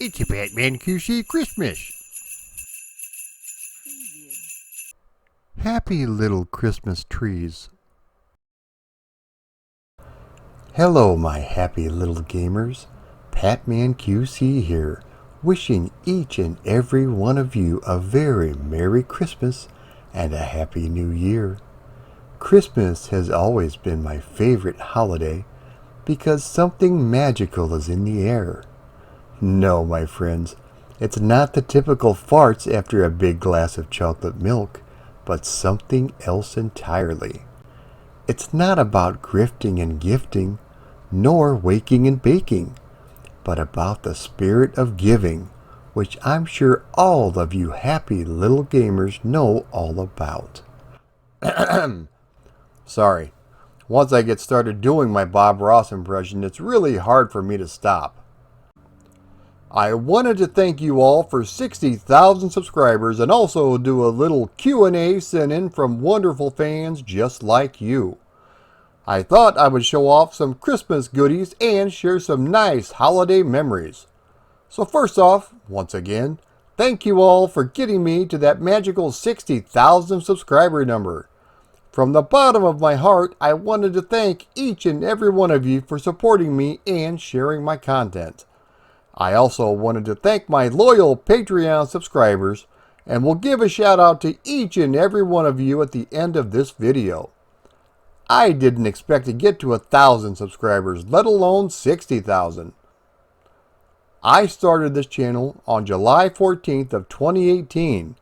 It's a PatmanQC Christmas. Happy little Christmas trees. Hello, my happy little gamers. PatmanQC here, wishing each and every one of you a very Merry Christmas and a Happy New Year. Christmas has always been my favorite holiday because something magical is in the air. No, my friends, it's not the typical farts after a big glass of chocolate milk, but something else entirely. It's not about grifting and gifting, nor waking and baking, but about the spirit of giving, which I'm sure all of you happy little gamers know all about. Sorry, once I get started doing my Bob Ross impression, it's really hard for me to stop. I wanted to thank you all for 60,000 subscribers and also do a little Q&A sent in from wonderful fans just like you. I thought I would show off some Christmas goodies and share some nice holiday memories. So first off, once again, thank you all for getting me to that magical 60,000 subscriber number. From the bottom of my heart, I wanted to thank each and every one of you for supporting me and sharing my content. I also wanted to thank my loyal Patreon subscribers, and will give a shout out to each and every one of you at the end of this video. I didn't expect to get to 1,000 subscribers, let alone 60,000. I started this channel on July 14th of 2018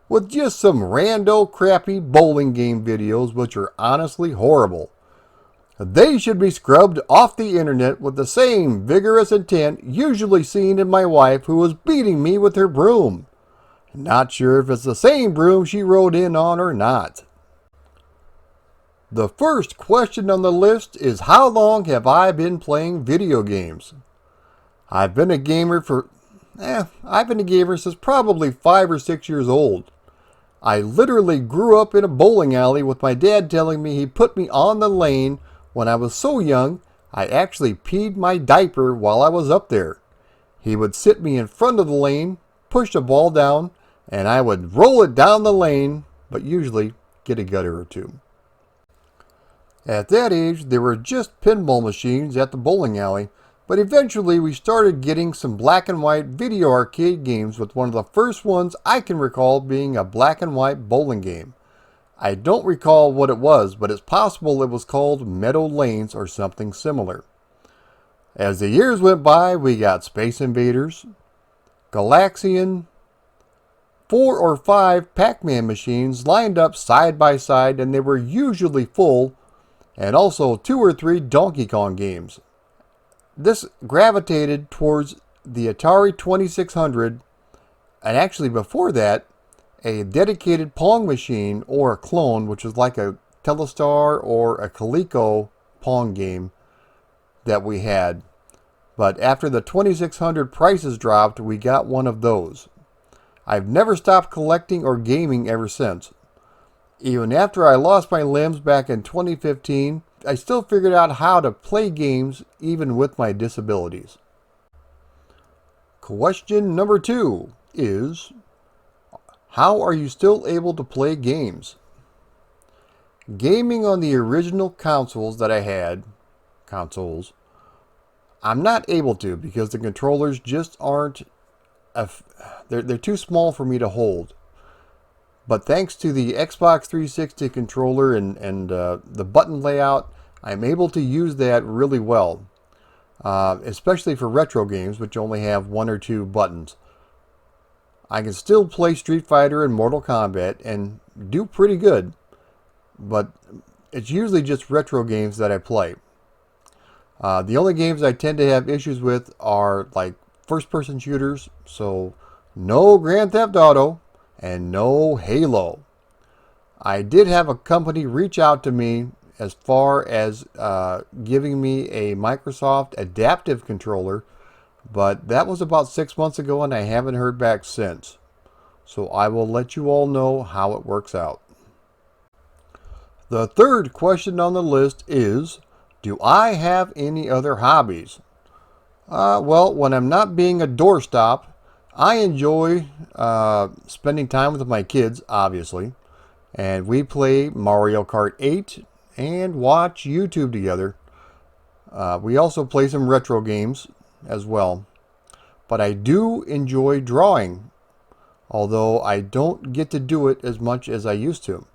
with just some rando crappy bowling game videos which are honestly horrible. They should be scrubbed off the internet with the same vigorous intent usually seen in my wife who was beating me with her broom. Not sure if it's the same broom she rode in on or not. The first question on the list is, how long have I been playing video games? I've been a gamer since probably 5 or 6 years old. I literally grew up in a bowling alley with my dad telling me he put me on the lane when I was so young I actually peed my diaper while I was up there. He would sit me in front of the lane, push the ball down, and I would roll it down the lane, but usually get a gutter or two. At that age, there were just pinball machines at the bowling alley, but eventually we started getting some black and white video arcade games, with one of the first ones I can recall being a black and white bowling game. I don't recall what it was, but it's possible it was called Meadow Lanes or something similar. As the years went by, we got Space Invaders, Galaxian, 4 or 5 Pac-Man machines lined up side by side, and they were usually full, and also 2 or 3 Donkey Kong games. This gravitated towards the Atari 2600, and actually before that, a dedicated Pong machine or a clone, which was like a Telestar or a Coleco Pong game that we had. But after the 2600 prices dropped, we got one of those. I've never stopped collecting or gaming ever since. Even after I lost my limbs back in 2015, I still figured out how to play games even with my disabilities. Question number 2 is, how are you still able to play games? Gaming on the original consoles that I had, I'm not able to because the controllers just aren't, they're too small for me to hold. But thanks to the Xbox 360 controller and the button layout, I'm able to use that really well. Especially for retro games, which only have 1 or 2 buttons. I can still play Street Fighter and Mortal Kombat and do pretty good. But it's usually just retro games that I play. The only games I tend to have issues with are like first-person shooters. So no Grand Theft Auto and no Halo. I did have a company reach out to me as far as giving me a Microsoft Adaptive Controller, but that was about 6 months ago and I haven't heard back since. So I will let you all know how it works out. The third question on the list is, do I have any other hobbies? Well, when I'm not being a doorstop, I enjoy spending time with my kids, obviously. And we play Mario Kart 8 and watch YouTube together. We also play some retro games as well. But I do enjoy drawing, although I don't get to do it as much as I used to.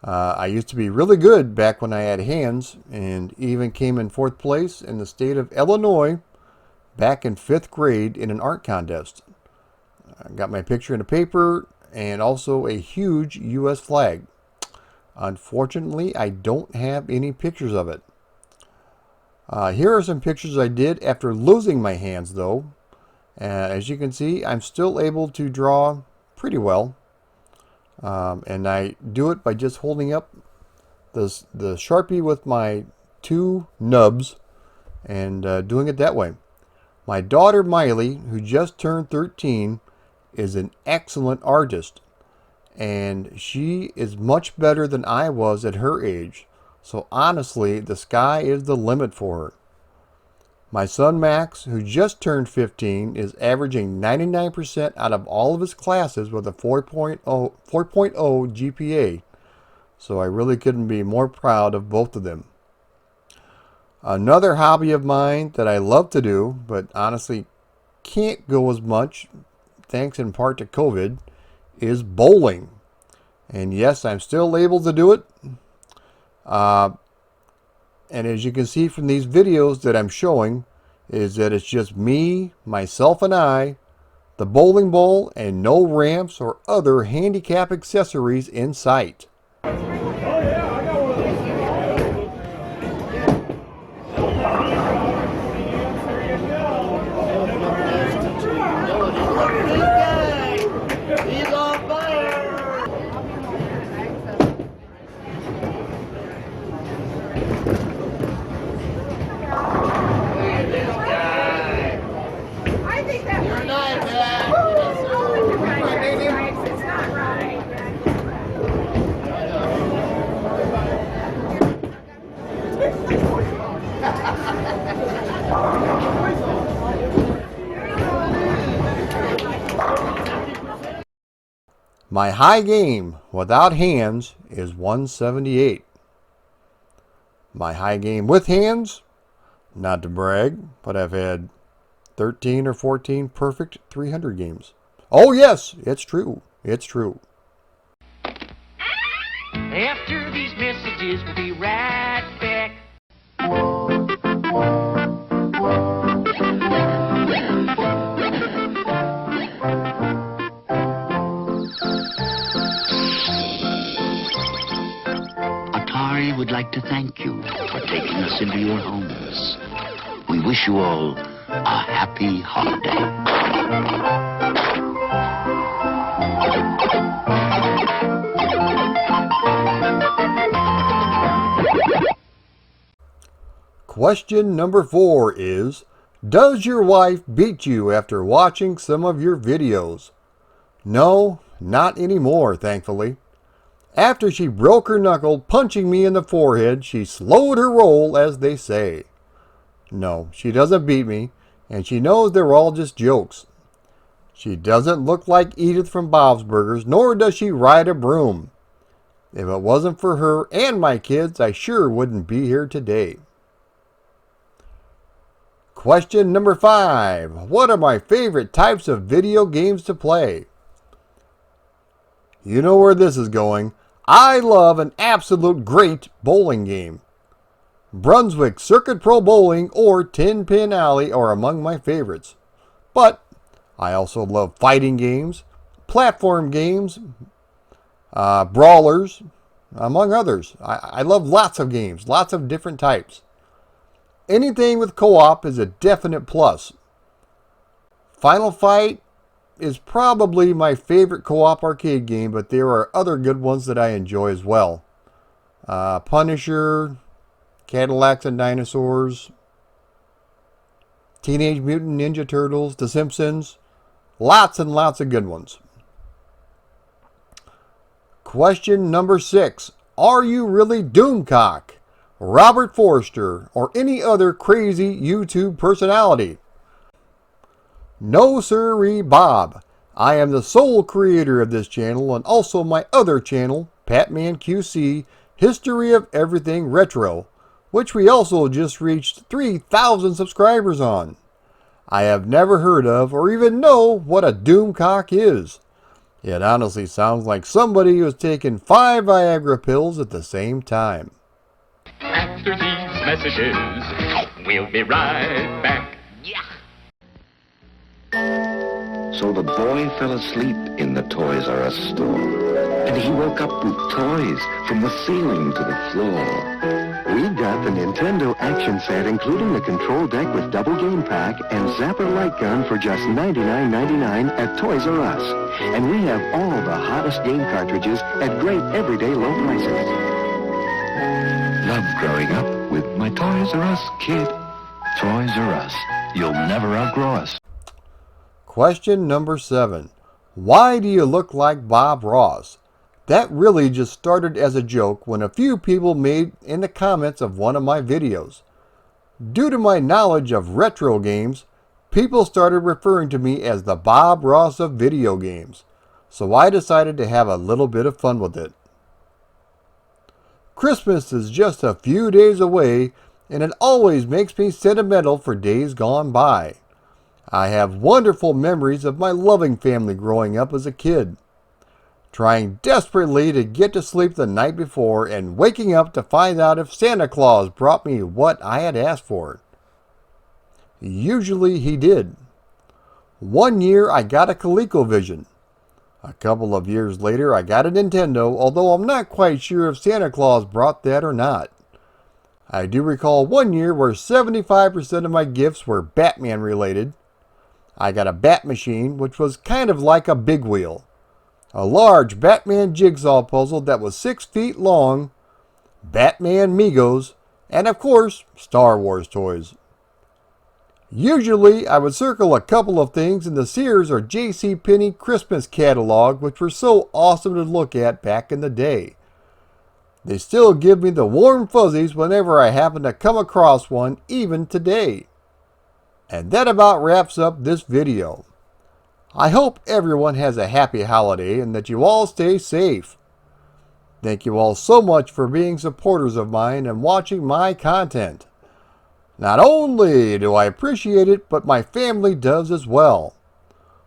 I used to be really good back when I had hands, and even came in 4th place in the state of Illinois back in 5th grade in an art contest. I got my picture in the paper and also a huge U.S. flag. Unfortunately, I don't have any pictures of it. Here are some pictures I did after losing my hands, though. As you can see, I'm still able to draw pretty well. And I do it by just holding up the Sharpie with my 2 nubs and doing it that way. My daughter Miley, who just turned 13, is an excellent artist, and she is much better than I was at her age. So honestly, the sky is the limit for her. My son Max, who just turned 15, is averaging 99% out of all of his classes with a 4.0 GPA. So I really couldn't be more proud of both of them. Another hobby of mine that I love to do, but honestly can't go as much, thanks in part to COVID, is bowling. And yes, I'm still able to do it. And as you can see from these videos that I'm showing, is that it's just me, myself, and I, the bowling ball, and no ramps or other handicap accessories in sight. My high game without hands is 178. My high game with hands, not to brag, but I've had 13 or 14 perfect 300 games. Oh yes, it's true. It's true. After these messages, we'll be right back. Atari would like to thank you for taking us into your homes. We wish you all a happy holiday. Question number 4 is, does your wife beat you after watching some of your videos? No, not anymore, thankfully. After she broke her knuckle punching me in the forehead, she slowed her roll, as they say. No, she doesn't beat me, and she knows they're all just jokes. She doesn't look like Edith from Bob's Burgers, nor does she ride a broom. If it wasn't for her and my kids, I sure wouldn't be here today. Question number 5. What are my favorite types of video games to play? You know where this is going. I love an absolute great bowling game. Brunswick Circuit Pro Bowling or Tin Pin Alley are among my favorites. But I also love fighting games, platform games, brawlers, among others. I love lots of games, lots of different types. Anything with co-op is a definite plus. Final Fight is probably my favorite co-op arcade game, but there are other good ones that I enjoy as well. Punisher, Cadillacs and Dinosaurs, Teenage Mutant Ninja Turtles, The Simpsons, lots and lots of good ones. Question number 6. Are you really Doomcock, Robert Forster, or any other crazy YouTube personality? No sirree, Bob. I am the sole creator of this channel and also my other channel, PatmanQC History of Everything Retro, which we also just reached 3,000 subscribers on. I have never heard of or even know what a doomcock is. It honestly sounds like somebody who has taken 5 Viagra pills at the same time. After these messages, we'll be right back. So the boy fell asleep in the Toys R Us store, and he woke up with toys from the ceiling to the floor. We got the Nintendo action set, including the control deck with double game pack and Zapper light gun for just $99.99 at Toys R Us. And we have all the hottest game cartridges at great everyday low prices. Love growing up with my Toys R Us kid. Toys R Us. You'll never outgrow us. Question number 7. Why do you look like Bob Ross? That really just started as a joke when a few people made in the comments of one of my videos. Due to my knowledge of retro games, people started referring to me as the Bob Ross of video games, so I decided to have a little bit of fun with it. Christmas is just a few days away, and it always makes me sentimental for days gone by. I have wonderful memories of my loving family growing up as a kid, trying desperately to get to sleep the night before and waking up to find out if Santa Claus brought me what I had asked for. Usually he did. One year I got a ColecoVision. A couple of years later I got a Nintendo, although I'm not quite sure if Santa Claus brought that or not. I do recall one year where 75% of my gifts were Batman related. I got a Bat Machine, which was kind of like a big wheel. A large Batman jigsaw puzzle that was 6 feet long, Batman Migos, and of course, Star Wars toys. Usually, I would circle a couple of things in the Sears or JCPenney Christmas catalog, which were so awesome to look at back in the day. They still give me the warm fuzzies whenever I happen to come across one, even today. And that about wraps up this video. I hope everyone has a happy holiday and that you all stay safe. Thank you all so much for being supporters of mine and watching my content. Not only do I appreciate it, but my family does as well.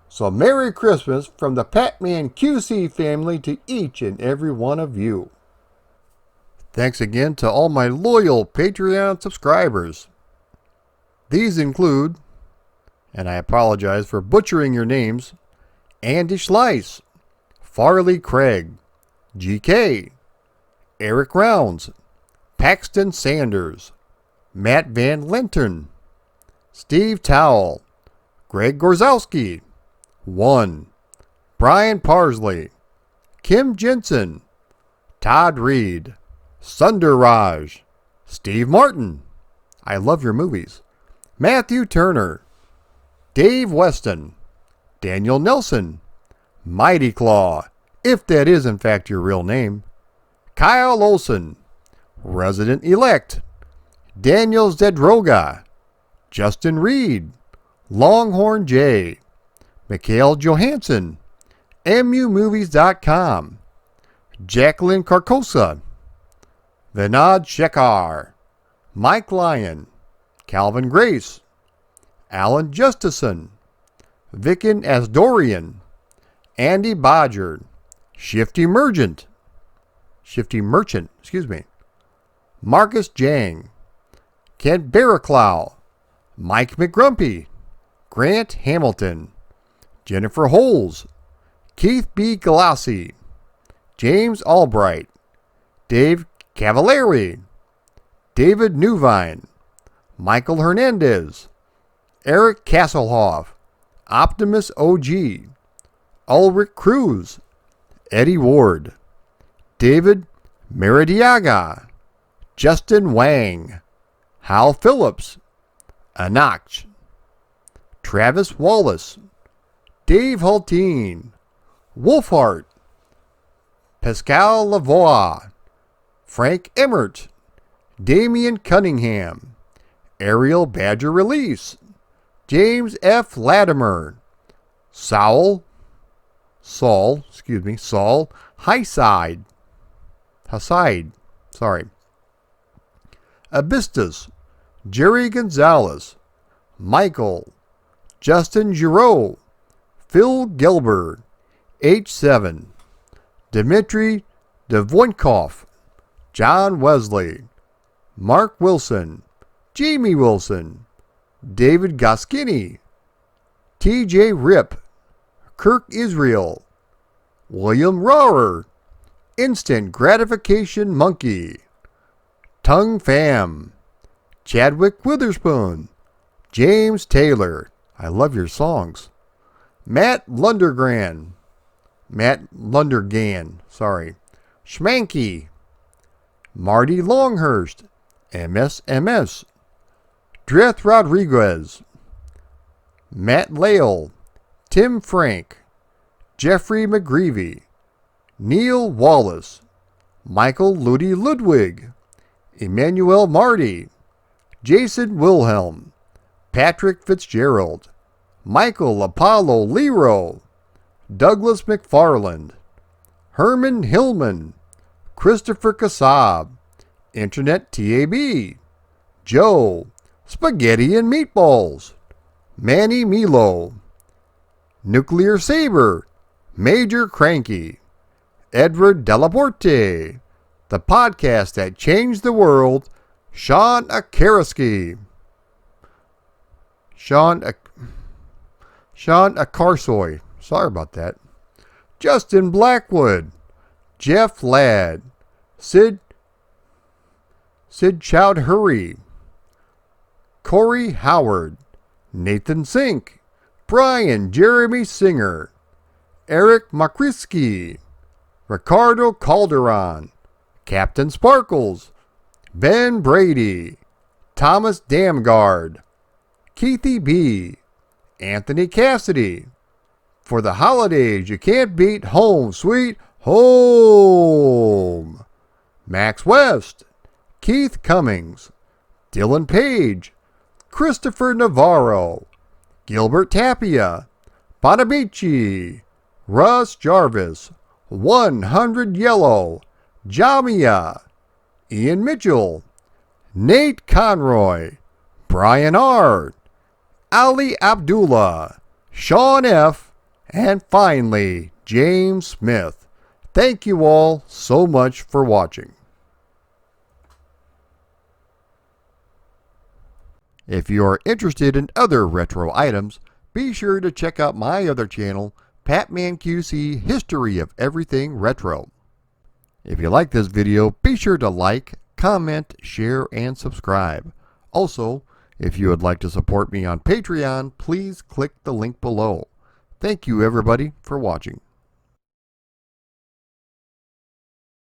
So Merry Christmas from the PatmanQC family to each and every one of you. Thanks again to all my loyal Patreon subscribers. These include, and I apologize for butchering your names, Andy Schleiss, Farley Craig, GK, Eric Rounds, Paxton Sanders, Matt Van Lintern, Steve Towell, Greg Gorzowski, One, Brian Parsley, Kim Jensen, Todd Reed, Sunder Raj, Steve Martin, I love your movies, Matthew Turner, Dave Weston, Daniel Nelson, Mighty Claw, if that is in fact your real name, Kyle Olson, Resident Elect, Daniel Zedroga, Justin Reed, Longhorn J, Mikhail Johansson, MUMovies.com, Jacqueline Carcosa, Vinod Shekhar, Mike Lyon, Calvin Grace, Alan Justison, Vikin Asdorian, Andy Bodger, Shifty Merchant, Marcus Jang, Kent Barraclow, Mike McGrumpy, Grant Hamilton, Jennifer Holes, Keith B. Galassi, James Albright, Dave Cavallari, David Newvine, Michael Hernandez, Eric Kasselhoff, Optimus OG, Ulrich Cruz, Eddie Ward, David Meridiaga, Justin Wang, Hal Phillips, Anach, Travis Wallace, Dave Hulteen, Wolfhart, Pascal Lavoie, Frank Emmert, Damian Cunningham, Ariel Badger Release, James F. Latimer, Saul Hyside, Abistus, Jerry Gonzalez, Michael, Justin Giroux, Phil Gilbert, H7, Dmitry Devoinkov, John Wesley, Mark Wilson, Jamie Wilson, David Goskini, TJ Rip, Kirk Israel, William Rohrer, Instant Gratification Monkey, Tongue Pham, Chadwick Witherspoon, James Taylor, I love your songs, Matt Lundergan, Schmanky, Marty Longhurst, MS, Dreth Rodriguez, Matt Lale, Tim Frank, Jeffrey McGreevy, Neil Wallace, Michael Ludi Ludwig, Emmanuel Marty, Jason Wilhelm, Patrick Fitzgerald, Michael Apollo Lero, Douglas McFarland, Herman Hillman, Christopher Kassab, Internet TAB, Joe, Spaghetti and Meatballs, Manny Milo, Nuclear Saber, Major Cranky, Edward Delaporte, the podcast that changed the world, Sean Akarski, Sean Akarsoy, sorry about that, Justin Blackwood, Jeff Ladd, Sid Chowdhury, Corey Howard, Nathan Sink, Brian Jeremy Singer, Eric Makriski, Ricardo Calderon, Captain Sparkles, Ben Brady, Thomas Damgard, Keithy B, Anthony Cassidy. For the holidays, you can't beat Home Sweet Home. Max West, Keith Cummings, Dylan Page, Christopher Navarro, Gilbert Tapia, Bonabici, Russ Jarvis, 100 Yellow, Jamia, Ian Mitchell, Nate Conroy, Brian R., Ali Abdullah, Sean F., and finally, James Smith. Thank you all so much for watching. If you are interested in other retro items, be sure to check out my other channel, PatmanQC History of Everything Retro. If you like this video, be sure to like, comment, share, and subscribe. Also, if you would like to support me on Patreon, please click the link below. Thank you everybody for watching.